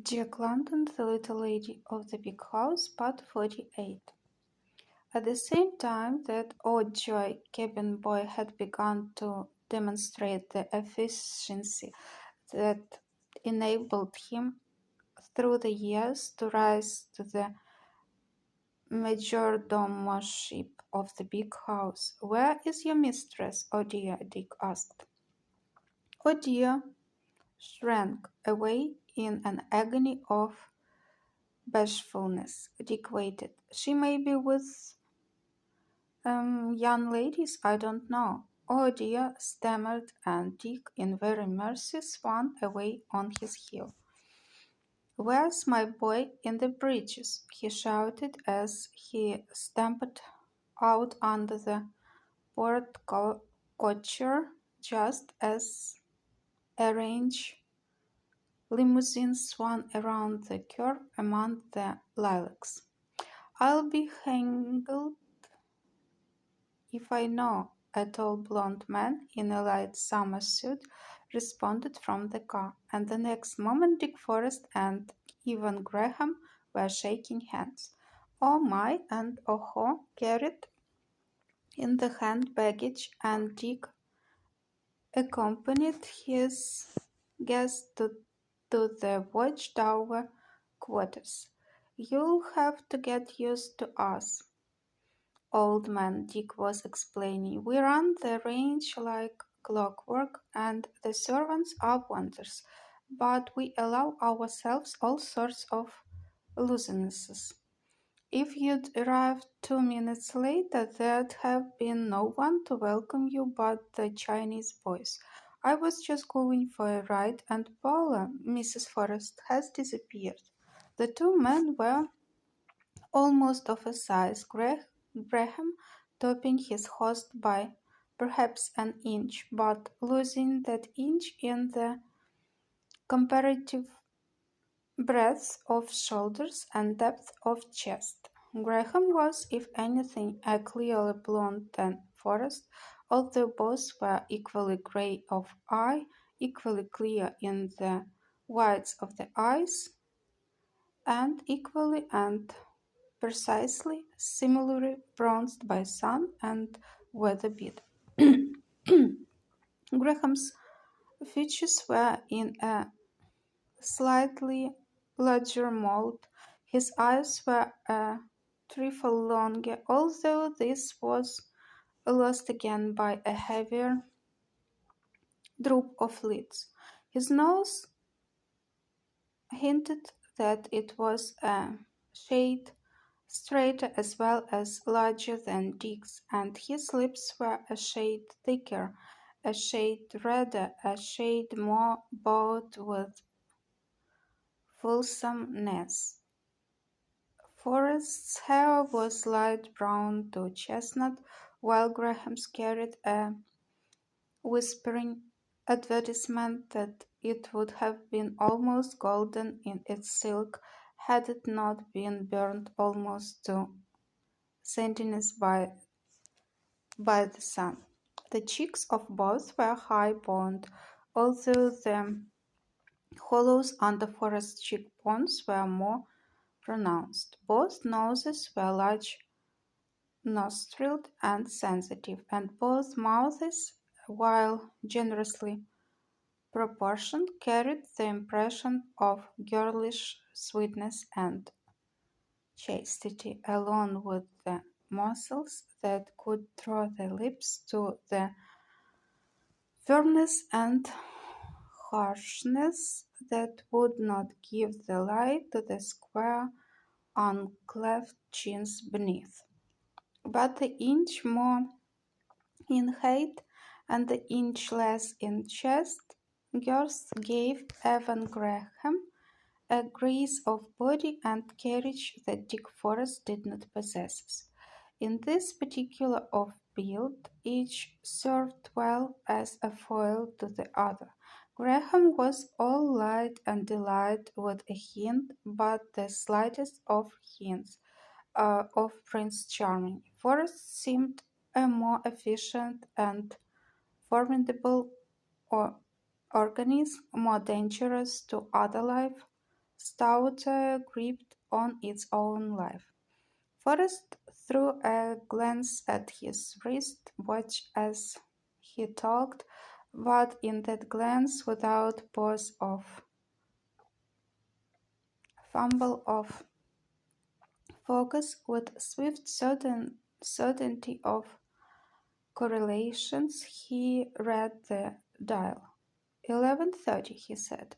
Jack London, The Little Lady of the Big House, Part 48. At the same time that Odd Joy cabin boy had begun to demonstrate the efficiency that enabled him through the years to rise to the majordomeship of the big house. "Where is your mistress, oh dear?" Dick asked. Oh dear shrank away in an agony of bashfulness. Dick waited. "She may be with young ladies, I don't know." "Oh dear," stammered, and Dick, in very mercy, swung away on his heel. "Where's my boy in the breeches?" he shouted as he stamped out under the porte-cochere just as a range limousine swung around the curve among the lilacs. "I'll be hanged if I know," a tall blond man in a light summer suit responded from the car, and the next moment Dick Forrest and Evan Graham were shaking hands. "Oh my," and "oh-ho" carried in the hand baggage, and Dick accompanied his guest to the watchtower quarters. "You'll have to get used to us, old man," Dick was explaining. "We run the range like clockwork, and the servants are wonders, but we allow ourselves all sorts of loosenesses. If you'd arrived 2 minutes later, there'd have been no one to welcome you but the Chinese boys. I was just going for a ride, and Paula, Mrs. Forrest, has disappeared." The two men were almost of a size, Graham topping his host by perhaps an inch, but losing that inch in the comparative breadth of shoulders and depth of chest. Graham was, if anything, a clearer blond than Forrest, although both were equally grey of eye, equally clear in the whites of the eyes, and equally and precisely similarly bronzed by sun and weather-beat. Graham's features were in a slightly larger mold. His eyes were a trifle longer, although this was lost again by a heavier droop of lids. His nose hinted that it was a shade straighter as well as larger than Dick's, and his lips were a shade thicker, a shade redder, a shade more bowed with fulsomeness. Forrest's hair was light brown to chestnut, while Graham's carried a whispering advertisement that it would have been almost golden in its silk had it not been burned almost to sandiness by the sun. The cheeks of both were high-boned, although the hollows under Forrest's cheekbones were more pronounced. Both noses were large nostrilled and sensitive, and both mouths, while generously proportioned, carried the impression of girlish sweetness and chastity, along with the muscles that could draw the lips to the firmness and harshness that would not give the lie to the square, uncleft chins beneath. But the inch more in height and the inch less in chest girth gave Evan Graham a grace of body and carriage that Dick Forrest did not possess. In this particular of build, each served well as a foil to the other. Graham was all light and delight with a hint, but the slightest of hints, of Prince Charming. Forrest seemed a more efficient and formidable organism, more dangerous to other life stouter grip on its own life. Forrest threw a glance at his wrist watch as he talked, but in that glance, without pause or fumble of focus, with swift certainty of correlations, he read the dial. 11:30, he said.